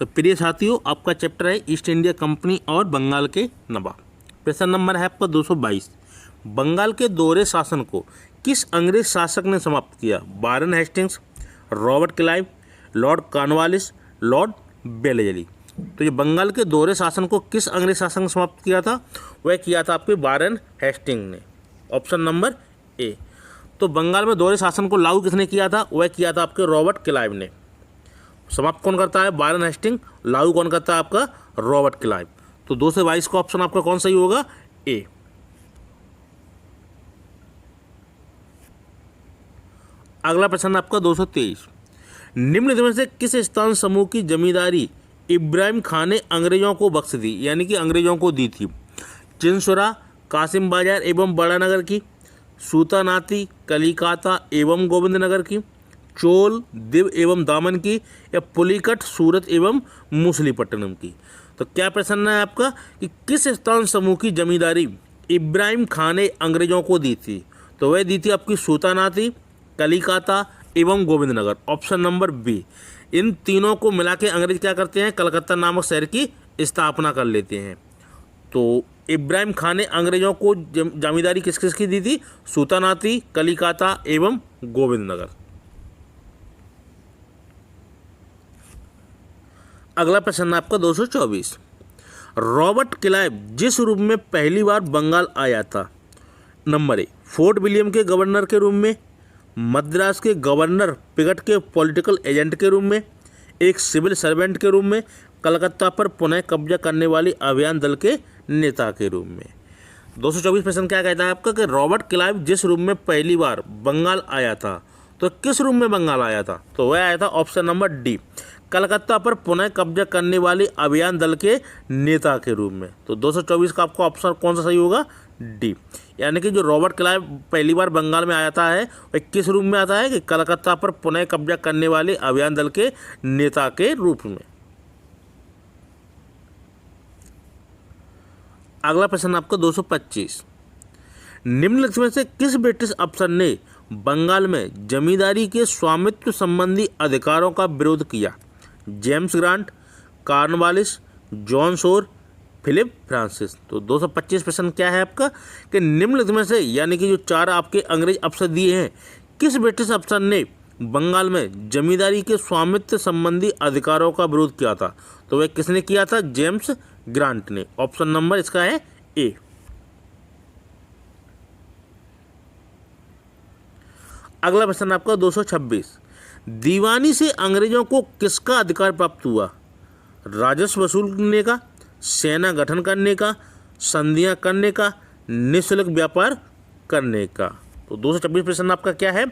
तो प्रिय साथियों, आपका चैप्टर है ईस्ट इंडिया कंपनी और बंगाल के नवाब। प्रश्न नंबर है आपका 222। बंगाल के दोहरे शासन को किस अंग्रेज शासक ने समाप्त किया? Warren Hastings, Robert Clive, Lord Cornwallis, Lord Wellesley. तो ये बंगाल के दोहरे शासन को किस अंग्रेज शासक ने समाप्त किया था? वह किया था आपके वारेन हेस्टिंग ने। Option number A. तो बंगाल में दोहरे शासन को लागू किसने किया था? वह किया था आपके रॉबर्ट क्लाइव ने। समाप्त कौन करता है? Warren Hasting. लागू कौन करता है? आपका रॉबर्ट क्लाइव। तो 2 से 22 का ऑप्शन आपका कौन सही होगा? ए। अगला प्रश्न आपका 223। निम्न में से किस स्थान समूह की जमींदारी इब्राहिम खान ने अंग्रेजों को बख्श दी, यानी कि अंग्रेजों को दी थी? चिंसुरा, कासिम बाजार एवं बड़ा नगर की, सूतानाती, कलिकाता एवं गोविंद नगर की, चोल, दिव एवं दामन की, या पुलिकट, सूरत एवं मूसलीपट्टनम की? तो क्या प्रश्न है आपका कि किस स्थान समूह की जमींदारी इब्राहिम खान ने अंग्रेजों को दी थी? तो वह दी थी आपकी सूतानाती, कलिकाता एवं Govind Nagar. Option number B. इन तीनों को मिला के अंग्रेज क्या करते हैं? कलकत्ता नामक शहर की स्थापना कर लेते हैं। तो इब्राहिम खान ने अंग्रेजों को जमींदारी किस किस की दी थी? सूतानाती, कलिकाता एवं गोविंद नगर। अगला प्रश्न आपका 224। रॉबर्ट क्लाइव जिस रूप में पहली बार बंगाल आया था? नंबर ए, फोर्ट विलियम के गवर्नर के रूप में, मद्रास के गवर्नर पिगट के पॉलिटिकल एजेंट के रूप में, एक सिविल सर्वेंट के रूप में, कलकत्ता पर पुनः कब्जा करने वाली अभियान दल के नेता के रूप में। 224 प्रश्न क्या कहता है आपका कि रॉबर्ट क्लाइव जिस रूप में पहली बार बंगाल आया था, तो किस रूप में बंगाल आया था? तो वह आया था ऑप्शन नंबर डी, कलकत्ता पर पुनः कब्जा करने वाली अभियान दल के नेता के रूप में। तो 224 का आपको ऑप्शन कौन सा सही होगा? डी। यानी कि जो रॉबर्ट क्लाइव पहली बार बंगाल में आता है वह किस रूप में आता है? कि कलकत्ता पर पुनः कब्जा करने वाले अभियान दल के नेता के रूप में। अगला प्रश्न आपका 225। निम्नलिखित में से किस ब्रिटिश अफसर ने बंगाल में जमींदारी के स्वामित्व संबंधी अधिकारों का विरोध किया? James Grant, Cornwallis, John Shore, Philip Francis. तो 225 प्रश्न क्या है आपका कि निम्नलिखित में से, यानी कि जो 4 आपके अंग्रेज अफसर दिए हैं, किस ब्रिटिश अफसर ने बंगाल में जमींदारी के स्वामित्व संबंधी अधिकारों का विरोध किया था? तो वह किसने किया था? जेम्स ग्रांट ने। ऑप्शन नंबर इसका है ए। अगला प्रश्न आपका 226। दीवानी से अंग्रेजों को किसका अधिकार प्राप्त हुआ? राजस्व वसूलने का, सेना गठन करने का, संधियां करने का, निःशुल्क व्यापार करने का? तो 226 प्रश्न आपका क्या है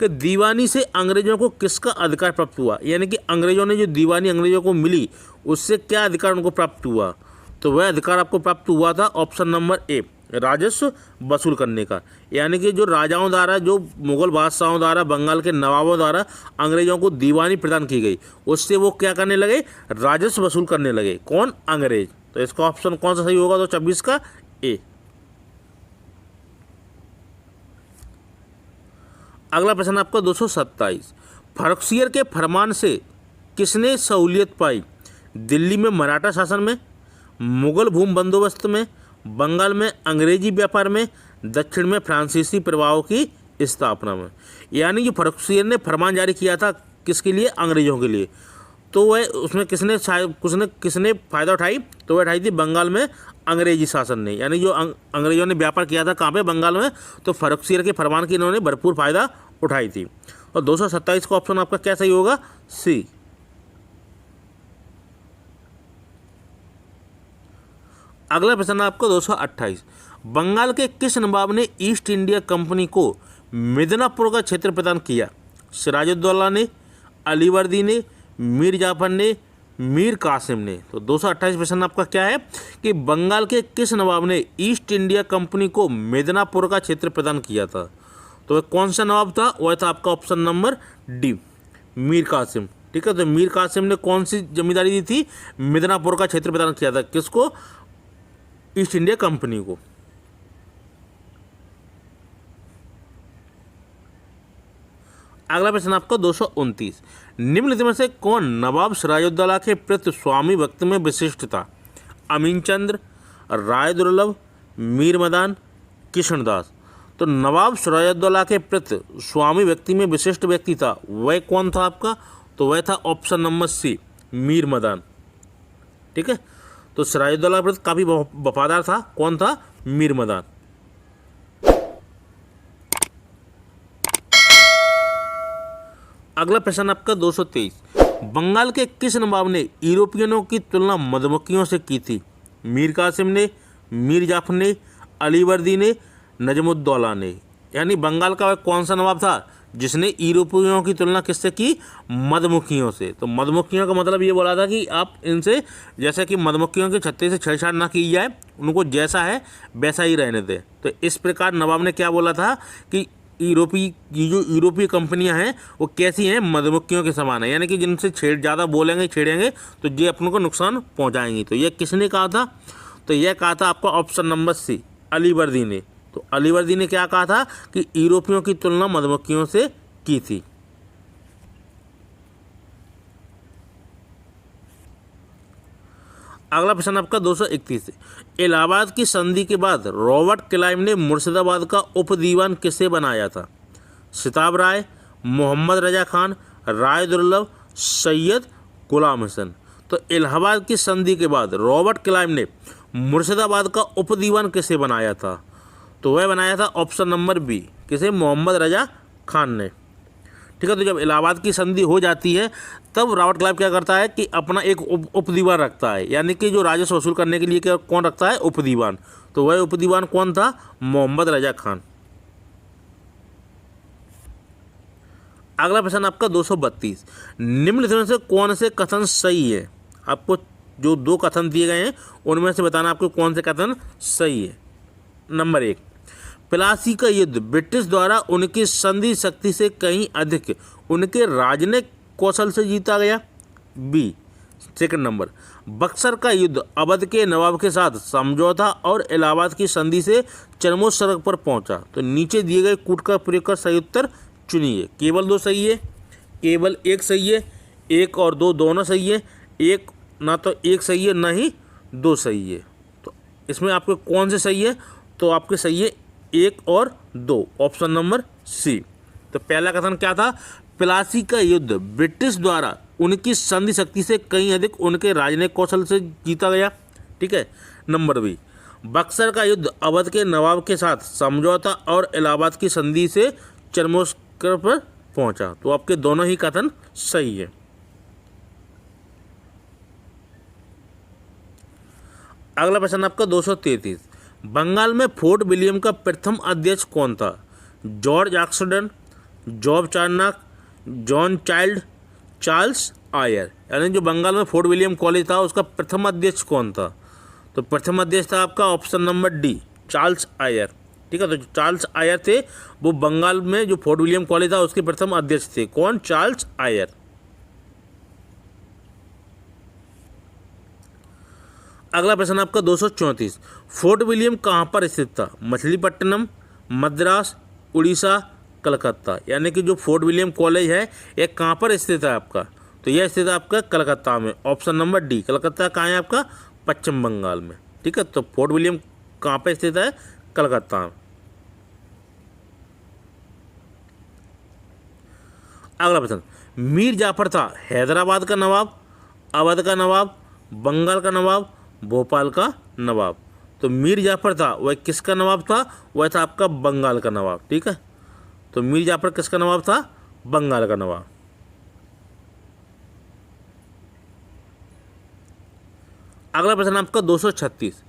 कि दीवानी से अंग्रेजों को किसका अधिकार प्राप्त हुआ, यानी कि अंग्रेजों ने जो दीवानी अंग्रेजों को मिली उससे क्या अधिकार उनको प्राप्त हुआ? तो वह अधिकार आपको प्राप्त हुआ था ऑप्शन नंबर ए, राजस्व वसूल करने का। यानी कि जो राजाओं द्वारा, जो मुगल बादशाहों द्वारा, बंगाल के नवाबों द्वारा अंग्रेजों को दीवानी प्रदान की गई, उससे वो क्या करने लगे? राजस्व वसूल करने लगे। कौन? अंग्रेज। तो इसका ऑप्शन कौन सा सही होगा? तो 26 का ए। अगला प्रश्न आपका 227। फर्रुखसियर के फरमान से किसने सहूलियत पाई? दिल्ली में मराठा शासन में, मुगल भूमि बंदोबस्त में, बंगाल में अंग्रेजी व्यापार में, दक्षिण में फ्रांसीसी प्रभाव की स्थापना में। यानी कि फर्रुखसियर ने फरमान जारी किया था किसके लिए? अंग्रेजों के लिए। तो वह उसमें किसने फ़ायदा उठाई? तो वह उठाई थी बंगाल में अंग्रेजी शासन ने। यानी जो अंग्रेजों ने व्यापार किया था कहाँ पे? बंगाल में। तो फर्रुखसियर के फरमान की इन्होंने भरपूर फ़ायदा उठाई थी। और 227 का ऑप्शन आपका क्या सही होगा? सी। अगला प्रश्न आपको 228। बंगाल के किस नवाब ने ईस्ट इंडिया कंपनी को मिदनापुर का क्षेत्र प्रदान किया? सिराजुद्दौला ने, अलीवर्दी ने, मीर जाफर ने, मीर कासिम ने। तो 228 प्रश्न आपका क्या है कि बंगाल के किस नवाब ने ईस्ट इंडिया कंपनी को मिदनापुर का क्षेत्र प्रदान किया था? तो वह कौन सा नवाब था? वह था आपका option number D, Mir Qasim. ठीक है, तो मीर कासिम ने कौन सी जमींदारी दी थी? मिदनापुर का क्षेत्र प्रदान किया था। किसको? ईस्ट इंडिया कंपनी को। अगला प्रश्न आपका 229, निम्नलिखित में से कौन नवाब सिराजुद्दौला के प्रति स्वामी भक्ति में विशिष्ट था? अमीन चंद्र, राय दुर्लभ, मीर मदान, कृष्णदास। तो नवाब सिराजुद्दौला के प्रति स्वामी व्यक्ति में विशिष्ट व्यक्ति था, वह कौन था आपका? तो वह था option number C, Mir Madan. ठीक है, तो सिराजुद्दौला के प्रति काफ़ी वफादार था। कौन था? मीर मदान। अगला प्रश्न आपका 223, बंगाल के किस नवाब ने यूरोपियनों की तुलना मधुमक्खियों से की थी? मीर कासिम ने, मीर जाफर ने, अलीवर्दी ने, नजमुद्दौला ने। यानी बंगाल का वह कौन सा नवाब था जिसने यूरोपियों की तुलना किससे की? मधुमक्खियों से। तो मधुमक्खियों का मतलब ये बोला था कि आप इनसे, जैसे कि मधुमक्खियों के छत्ते से छेड़छाड़ ना की जाए, उनको जैसा है वैसा ही रहने दें। तो इस प्रकार नवाब ने क्या बोला था कि यूरोपीय कंपनियां हैं वो कैसी हैं? मधुमक्खियों के समान है, यानी कि जिनसे ज़्यादा बोलेंगे छेड़ेंगे तो ये अपनों को नुकसान पहुंचाएंगी। तो यह किसने कहा था? तो यह कहा था आपका ऑप्शन नंबर सी, अलीवर्दी ने। तो अलीवर्दी ने क्या कहा था कि यूरोपियों की तुलना मधुमक्खियों से की थी। अगला प्रश्न आपका 231, इलाहाबाद की संधि के बाद रॉबर्ट क्लाइव ने मुर्शिदाबाद का उपदीवान किसे बनाया था? सिताब राय, मोहम्मद रजा खान, राय दुर्लभ, सैयद गुलाम हसन। तो इलाहाबाद की संधि के बाद रॉबर्ट क्लाइव ने मुर्शिदाबाद का उपदीवान किसे बनाया था? तो वह बनाया था ऑप्शन नंबर बी, किसे? मोहम्मद रजा खान ने। ठीक है, तो जब इलाहाबाद की संधि हो जाती है तब रॉबर्ट क्लाइव क्या करता है कि अपना एक उपदीवान रखता है, यानी कि जो राजस्व वसूल करने के लिए क्या कौन रखता है? उपदीवान। तो वह उपदीवान कौन था? मोहम्मद रजा खान। अगला प्रश्न आपका 232, निम्नलिखित में से कौन से कथन सही है? आपको जो दो कथन दिए गए हैं उनमें से बताना आपको कौन से कथन सही है। नंबर 1, प्लासी का युद्ध ब्रिटिश द्वारा उनकी संधि शक्ति से कहीं अधिक उनके राजनीतिक कौशल से जीता गया। बी, सेकंड नंबर, बक्सर का युद्ध अवध के नवाब के साथ समझौता और इलाहाबाद की संधि से चरमोत्कर्ष पर पहुंचा। तो नीचे दिए गए कूट का प्रयोग कर सही उत्तर चुनिए। केवल 2 सही है, केवल 1 सही है, 1 और 2 दोनों सही है, एक ना तो 1 सही है ना ही 2 सही है। तो इसमें आपके कौन से सही है? तो आपके सही है 1 और 2, ऑप्शन नंबर सी। तो पहला कथन क्या था? प्लासी का युद्ध ब्रिटिश द्वारा उनकी संधि शक्ति से कहीं अधिक उनके राजनीतिक कौशल से जीता गया। ठीक है। नंबर बी, बक्सर का युद्ध अवध के नवाब के साथ समझौता और इलाहाबाद की संधि से चरमोत्कर्ष पर पहुंचा। तो आपके दोनों ही कथन सही है। अगला प्रश्न आपका 233, बंगाल में फोर्ट विलियम का प्रथम अध्यक्ष कौन था? George Oxford, Job Charnock, John Child, Charles Eyre. यानी जो बंगाल में फोर्ट विलियम कॉलेज था उसका प्रथम अध्यक्ष कौन था? तो प्रथम अध्यक्ष था आपका option number D, Charles Eyre. ठीक है, तो जो चार्ल्स आयर थे वो बंगाल में जो फोर्ट विलियम कॉलेज था उसके प्रथम अध्यक्ष थे। कौन? Charles Eyre. अगला प्रश्न आपका 234, फोर्ट विलियम कहाँ पर स्थित था? मछलीपट्टनम, मद्रास, उड़ीसा, कलकत्ता। यानी कि जो फोर्ट विलियम कॉलेज है यह कहाँ पर स्थित है आपका? तो यह स्थित है आपका कलकत्ता में, ऑप्शन नंबर डी। कलकत्ता कहाँ है आपका? पश्चिम बंगाल में। ठीक है, तो फोर्ट विलियम कहाँ पर स्थित है? कलकत्ता में। अगला प्रश्न, मीर जाफर था हैदराबाद का नवाब, अवध का नवाब, बंगाल का नवाब, भोपाल का नवाब। तो मीर जाफर था वह किसका नवाब था? वह था आपका बंगाल का नवाब। ठीक है, तो मीर जाफर किसका नवाब था? बंगाल का नवाब। अगला प्रश्न आपका 236,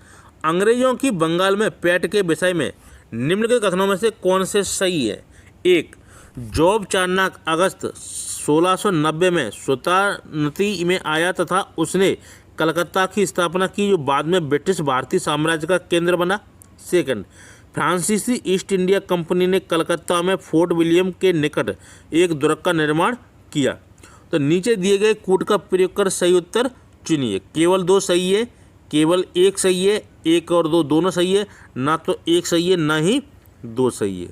अंग्रेजों की बंगाल में पैठ के विषय में निम्नलिखित कथनों में से कौन से सही है? 1, जॉब चार्नक अगस्त 1690 में सुल्तानती में आया तथा उसने कलकत्ता की स्थापना की जो बाद में ब्रिटिश भारतीय साम्राज्य का केंद्र बना। सेकंड, फ्रांसीसी ईस्ट इंडिया कंपनी ने कलकत्ता में फोर्ट विलियम के निकट एक दुर्ग का निर्माण किया। तो नीचे दिए गए कूट का प्रयोग कर सही उत्तर चुनिए। केवल 2 सही है, केवल एक सही है, एक और दो दोनों सही है, ना तो एक सही है ना ही दो सही है।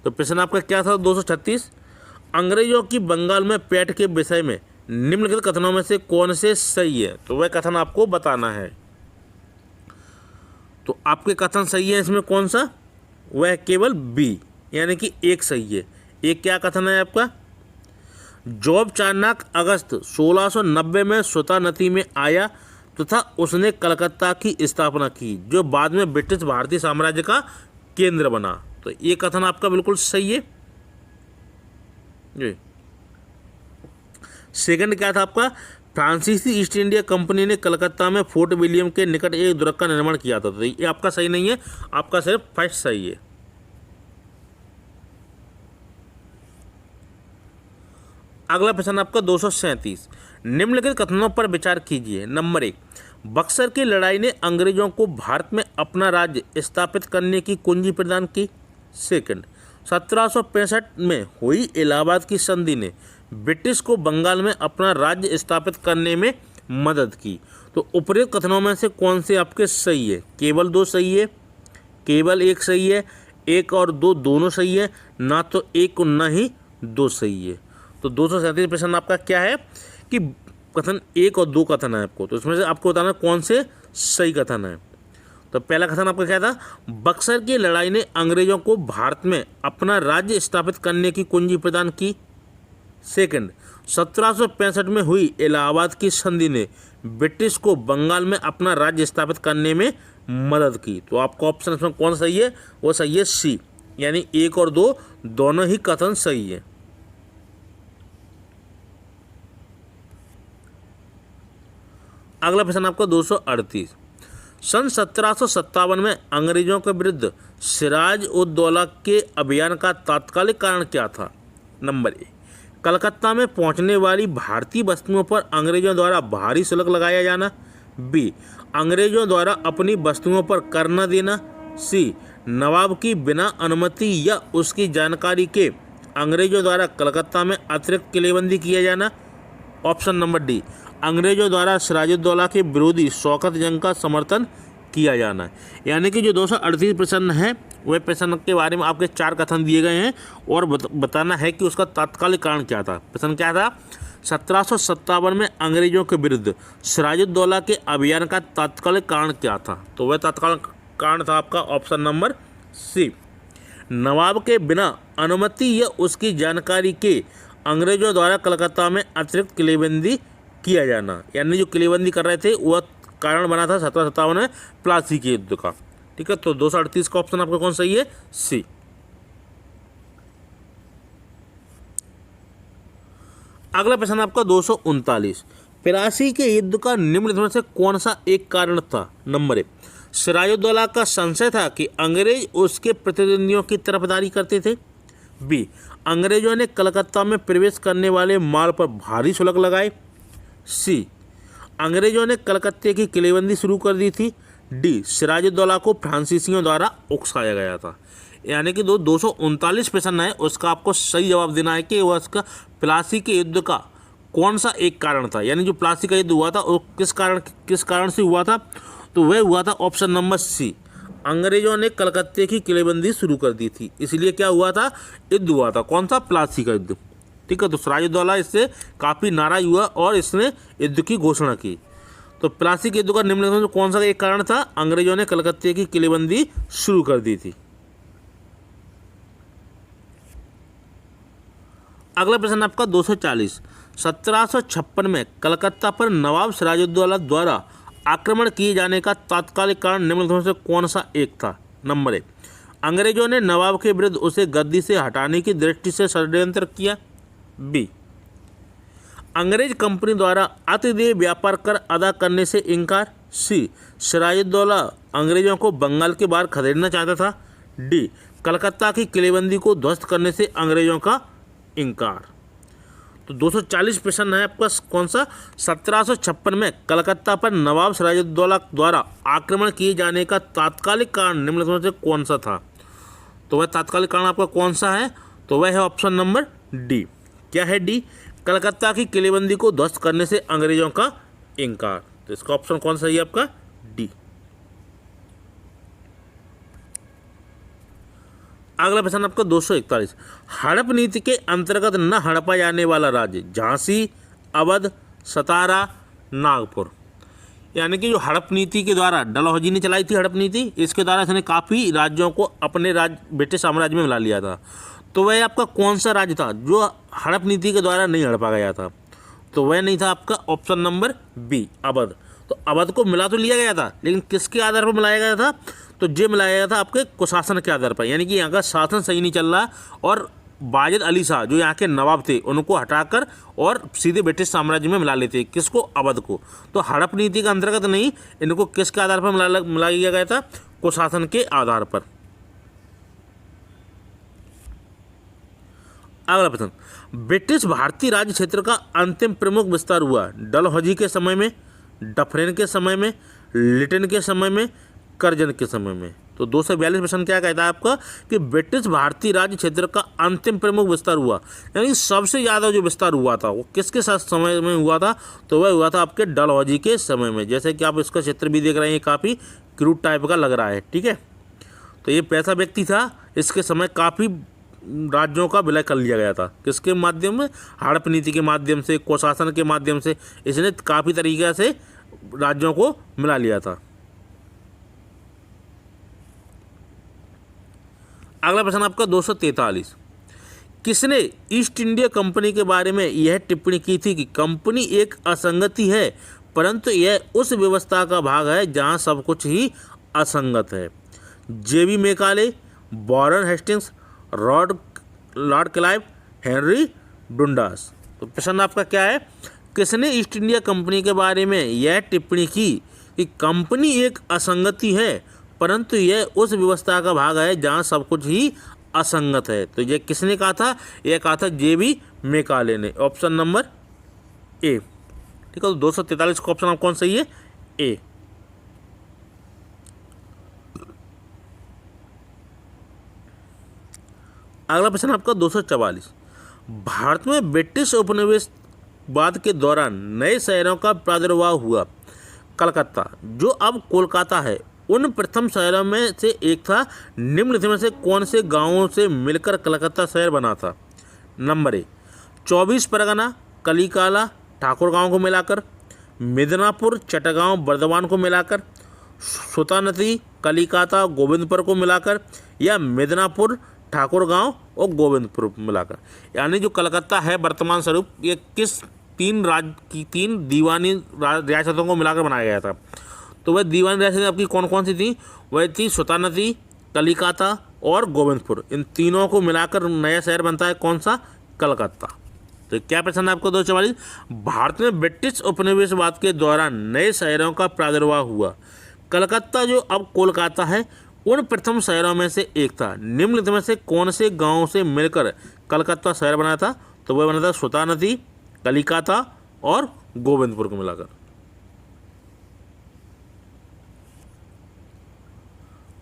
तो प्रश्न आपका क्या था 236, अंग्रेजों की बंगाल में पैठ के विषय में निम्नलिखित कथनों में से कौन से सही है, तो वह कथन आपको बताना है। तो आपके कथन सही है इसमें कौन सा, वह केवल बी, यानी कि एक सही है। एक क्या कथन है आपका, जॉब चाणक्य अगस्त 1690 में सुतानती में आया तथा उसने कलकत्ता की स्थापना की, जो बाद में ब्रिटिश भारतीय साम्राज्य का केंद्र बना। तो ये कथन आपका बिल्कुल सही है जी। सेकंड क्या था आपका, फ्रांसीसी ईस्ट इंडिया कंपनी ने कलकत्ता में फोर्ट विलियम के निकट एक दुर्ग का निर्माण किया था। तो ये आपका सही नहीं है, आपका सिर्फ फर्स्ट सही है। अगला प्रश्न आपका 237, निम्नलिखित कथनों पर विचार कीजिए। नंबर 1, बक्सर की लड़ाई ने अंग्रेजों को भारत में अपना राज्य स्थापित करने की कुंजी प्रदान की। सेकंड, 1765 में हुई इलाहाबाद की संधि ने ब्रिटिश को बंगाल में अपना राज्य स्थापित करने में मदद की। तो उपरोक्त कथनों में से कौन से आपके सही है, केवल दो सही है, केवल एक सही है, एक और दो दोनों सही है, ना तो एक और ना ही दो सही है। तो 237 प्रश्न आपका क्या है कि कथन एक और दो कथन है आपको, तो इसमें से आपको बताना कौन से सही कथन है। तो पहला कथन आपका क्या था, बक्सर की लड़ाई ने अंग्रेजों को भारत में अपना राज्य स्थापित करने की कुंजी प्रदान की। सेकंड, 1765 में हुई इलाहाबाद की संधि ने ब्रिटिश को बंगाल में अपना राज्य स्थापित करने में मदद की। तो आपका ऑप्शन इसमें कौन सही है, वो सही है सी, यानी एक और दो दोनों ही कथन सही है। अगला प्रश्न आपका 238, सन 1757 में अंग्रेजों के विरुद्ध सिराज उद दौला के अभियान का तात्कालिक कारण क्या था। नंबर 1, कलकत्ता में पहुंचने वाली भारतीय वस्तुओं पर अंग्रेजों द्वारा भारी शुल्क लगाया जाना। बी, अंग्रेजों द्वारा अपनी वस्तुओं पर कर न देना। सी, नवाब की बिना अनुमति या उसकी जानकारी के अंग्रेजों द्वारा कलकत्ता में अतिरिक्त किलेबंदी किया जाना। ऑप्शन नंबर डी, अंग्रेजों द्वारा सिराजुद्दौला के विरोधी शौकत जंग का समर्थन किया जाना है। यानी कि जो 238 प्रश्न है वह प्रश्न के बारे में आपके चार कथन दिए गए हैं और बताना है कि उसका तात्कालिक कारण क्या था। प्रश्न क्या था, 1757 में अंग्रेजों के विरुद्ध सिराजुद्दौला के अभियान का तात्कालिक कारण क्या था। तो वह तात्कालिक कारण था आपका ऑप्शन नंबर सी, नवाब के बिना अनुमति या उसकी जानकारी के अंग्रेजों द्वारा कलकत्ता में अतिरिक्त किलेबंदी किया जाना। यानी जो किलेबंदी कर रहे थे वह कारण बना था 1757 में प्लासी के युद्ध का। ठीक है, तो 238 का ऑप्शन आपका कौन सही है, सी। अगला प्रश्न आपका 239, प्लासी के युद्ध का निम्नलिखित में से कौन सा एक कारण था। नंबर 1, सिराजुद्दौला का संशय था कि अंग्रेज उसके प्रतिद्वंदियों की तरफदारी करते थे। बी, अंग्रेजों ने कलकत्ता में प्रवेश करने वाले माल पर भारी शुल्क लगाए। सी, अंग्रेजों ने कलकत्ते की किलेबंदी शुरू कर दी थी। डी, सिराजुद्दौला को फ्रांसीसियों द्वारा उकसाया गया था। यानी कि 239 प्रश्न है, उसका आपको सही जवाब देना है कि वह उसका प्लासी के युद्ध का कौन सा एक कारण था। यानी जो प्लासी का युद्ध हुआ था वो किस कारण से हुआ था, तो वह हुआ था ऑप्शन नंबर सी, अंग्रेजों ने कलकत्ते की किलेबंदी शुरू कर दी थी, इसलिए क्या हुआ था, युद्ध हुआ था। कौन सा, प्लासी का युद्ध। ठीक है, तो सिराजुद्दौला इससे काफ़ी नाराज हुआ और इसने युद्ध की घोषणा की। तो प्लासी के युद्ध का निम्नलिखित में कौन सा एक कारण था, अंग्रेजों ने कलकत्ते की किलेबंदी शुरू कर दी थी। अगला प्रश्न आपका 240, 1756 में कलकत्ता पर नवाब सिराजुद्दौला द्वारा आक्रमण किए जाने का तात्कालिक कारण निम्नलिखित में से कौन सा एक था। नंबर 1, अंग्रेजों ने नवाब के विरुद्ध उसे गद्दी से हटाने की दृष्टि से षड्यंत्र किया। बी, अंग्रेज कंपनी द्वारा अतिदेय व्यापार कर अदा करने से इनकार। सी, सिराजुद्दौला अंग्रेजों को बंगाल के बाहर खदेड़ना चाहता था। डी, कलकत्ता की किलेबंदी को ध्वस्त करने से अंग्रेजों का इनकार। तो 240 प्रश्न है आपका कौन सा, 1756 में कलकत्ता पर नवाब सिराजुद्दौला द्वारा आक्रमण किए जाने का तात्कालिक कारण निम्नलिखित में से कौन सा था। तो वह तात्कालिक कारण आपका कौन सा है, तो वह है ऑप्शन नंबर डी। क्या है डी, कलकत्ता की किलेबंदी को ध्वस्त करने से अंग्रेजों का इनकार। तो इसका ऑप्शन कौन सा है आपका, डी। अगला प्रश्न आपका 241, हड़प नीति के अंतर्गत न हड़पा जाने वाला राज्य झांसी, अवध, सतारा, नागपुर। यानी कि जो हड़प नीति के द्वारा डलहौजी ने चलाई थी हड़प नीति, इसके द्वारा इसने काफ़ी राज्यों को अपने राज्य ब्रिटिश साम्राज्य में मिला लिया था। तो वह आपका कौन सा राज्य था जो हड़प नीति के द्वारा नहीं हड़पा गया था? तो वह नहीं था आपका ऑप्शन नंबर बी, अवध। तो अवध को मिला तो लिया गया था, लेकिन किसके आधार पर मिलाया गया था? तो ये मिलाया गया था आपके कुशासन के आधार पर, यानी कि यहाँ का शासन सही नहीं चल रहा और वाजिद अली शाह जो यहाँ के नवाब थे उनको हटाकर और सीधे ब्रिटिश साम्राज्य में मिला लेते। किसको? अवध को। तो हड़प नीति के अंतर्गत नहीं, इनको किसके आधार पर मिलाया गया था? कुशासन के आधार पर। अगला प्रश्न, ब्रिटिश भारतीय राज्य क्षेत्र का अंतिम प्रमुख विस्तार हुआ डलहौजी के समय में, डफरेन के समय में, लिटन के समय में, करजन के समय में। तो 242 प्रश्न क्या कहता है आपका कि ब्रिटिश भारतीय राज्य क्षेत्र का अंतिम प्रमुख विस्तार हुआ, यानी सबसे ज़्यादा जो विस्तार हुआ था वो किसके साथ समय में हुआ था? तो वह हुआ था आपके डलहौजी के समय में। जैसे कि आप इसका क्षेत्र भी देख रहे हैं, काफ़ी क्रूड टाइप का लग रहा है, ठीक है। तो ये पैसा व्यक्ति था, इसके समय काफ़ी राज्यों का विलय कर लिया गया था। किसके माध्यम में? हड़प नीति के माध्यम से, कुशासन के माध्यम से इसने काफ़ी तरीके से राज्यों को मिला लिया था। अगला प्रश्न आपका 243, किसने ईस्ट इंडिया कंपनी के बारे में यह टिप्पणी की थी कि कंपनी एक असंगति है परंतु यह उस व्यवस्था का भाग है जहां सब कुछ ही असंगत है? JB Macaulay, Warren Hastings, Lord Clive, Henry Dundas. तो प्रश्न आपका क्या है? किसने ईस्ट इंडिया कंपनी के बारे में यह टिप्पणी की कि कंपनी एक असंगति है परंतु यह उस व्यवस्था का भाग है जहां सब कुछ ही असंगत है? तो ये किसने कहा था? यह कहा था जेबी मेकाले ने, ऑप्शन नंबर ए। ठीक है, तो 243 का ऑप्शन आप कौन सही है? ए। अगला प्रश्न आपका 244, भारत में ब्रिटिश उपनिवेशवाद के दौरान नए शहरों का प्रादुर्भाव हुआ। कलकत्ता जो अब कोलकाता है उन प्रथम शहरों में से एक था। निम्नलिखित में से कौन से गांवों से मिलकर कलकत्ता शहर बना था? नंबर ए 24 परगना, कलिकाला, ठाकुरगांव को मिलाकर, मिदनापुर, चटगांव, बर्दवान को मिलाकर, सुतानदी, कलिकाता, गोविंदपुर को मिलाकर, या मिदनापुर, ठाकुरगांव और गोविंदपुर मिलाकर। यानी जो कलकत्ता है वर्तमान स्वरूप, ये किस तीन दीवानी रियासतों को मिलाकर बनाया गया था? तो वह दीवानी रियासतें आपकी कौन कौन सी थी? वह थी सुतानदी, कलिकाता और गोविंदपुर। इन तीनों को मिलाकर नया शहर बनता है कौन सा? कलकत्ता। तो क्या प्रश्न है आपको 244, भारत में ब्रिटिश उपनिवेशवाद के दौरान नए शहरों का प्रादुर्भाव हुआ। कलकत्ता जो अब कोलकाता है उन प्रथम शहरों में से एक था। निम्नलिखित में से कौन से गांवों से मिलकर कलकत्ता शहर बना था? तो वह बना था सुतानदी, कलिकाता और गोविंदपुर को मिलाकर।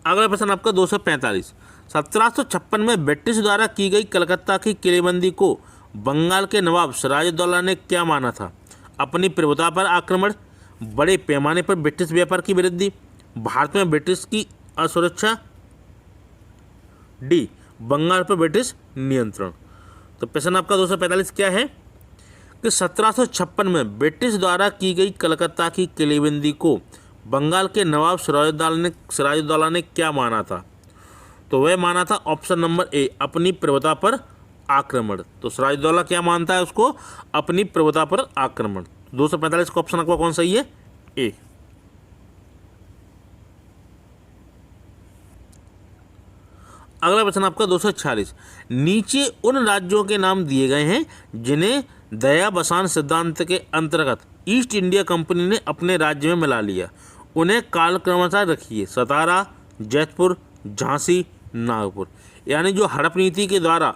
अगला प्रश्न आपका 245, 1756 में ब्रिटिश द्वारा की गई कलकत्ता की किलेबंदी को बंगाल के नवाब सिराजुद्दौला ने क्या माना था? अपनी प्रभुता पर आक्रमण, बड़े पैमाने पर ब्रिटिश व्यापार की वृद्धि, भारत में ब्रिटिश की असुरक्षा, डी बंगाल पर ब्रिटिश नियंत्रण। तो प्रश्न आपका 245 क्या है कि 1756 में ब्रिटिश द्वारा की गई कलकत्ता की किलेबंदी को बंगाल के नवाब सिराजुद्दौला ने क्या माना था? तो वह माना था ऑप्शन नंबर ए अपनी प्रभुता पर आक्रमण। तो सिराजुद्दौला क्या मानता है उसको? अपनी प्रभुता पर आक्रमण। 245 का ऑप्शन आपका कौन सही है? ए। अगला प्रश्न आपका 246, नीचे उन राज्यों के नाम दिए गए हैं जिन्हें दया बसान सिद्धांत के अंतर्गत ईस्ट इंडिया कंपनी ने अपने राज्य में मिला लिया। उन्हें कालक्रमानुसार रखिए। सतारा, जैतपुर, झांसी, नागपुर। यानी जो हड़प नीति के द्वारा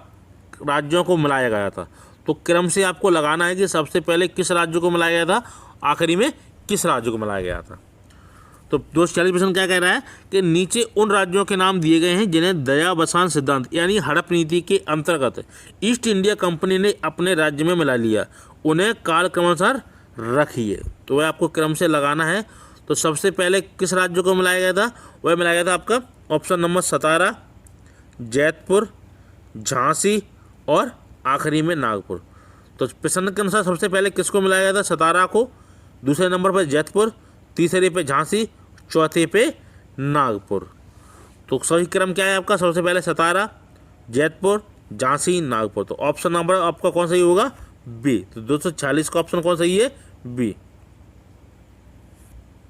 राज्यों को मिलाया गया था, तो क्रम से आपको लगाना है कि सबसे पहले किस राज्य को मिलाया गया था, आखिरी में किस राज्य को मिलाया गया था। तो 240 प्रश्न क्या कह रहा है कि नीचे उन राज्यों के नाम दिए गए हैं जिन्हें दया बसान सिद्धांत यानी हड़प नीति के अंतर्गत ईस्ट इंडिया कंपनी ने अपने राज्य में मिला लिया। उन्हें कालक्रमानुसार रखिए। तो वह आपको क्रम से लगाना है। तो सबसे पहले किस राज्य को मिलाया गया था? वह मिलाया गया था आपका ऑप्शन नंबर सतारा, जैतपुर, झांसी और आखिरी में नागपुर। तो प्रश्न के अनुसार सबसे पहले किसको मिलाया गया था? सतारा को, दूसरे नंबर पर जैतपुर, तीसरे पे झांसी, चौथे पे नागपुर। तो सही क्रम क्या है आपका? सबसे पहले सतारा, जैतपुर, झांसी, नागपुर। तो ऑप्शन नंबर आपका कौन सही होगा? बी। तो 246 का ऑप्शन कौन सही है? बी।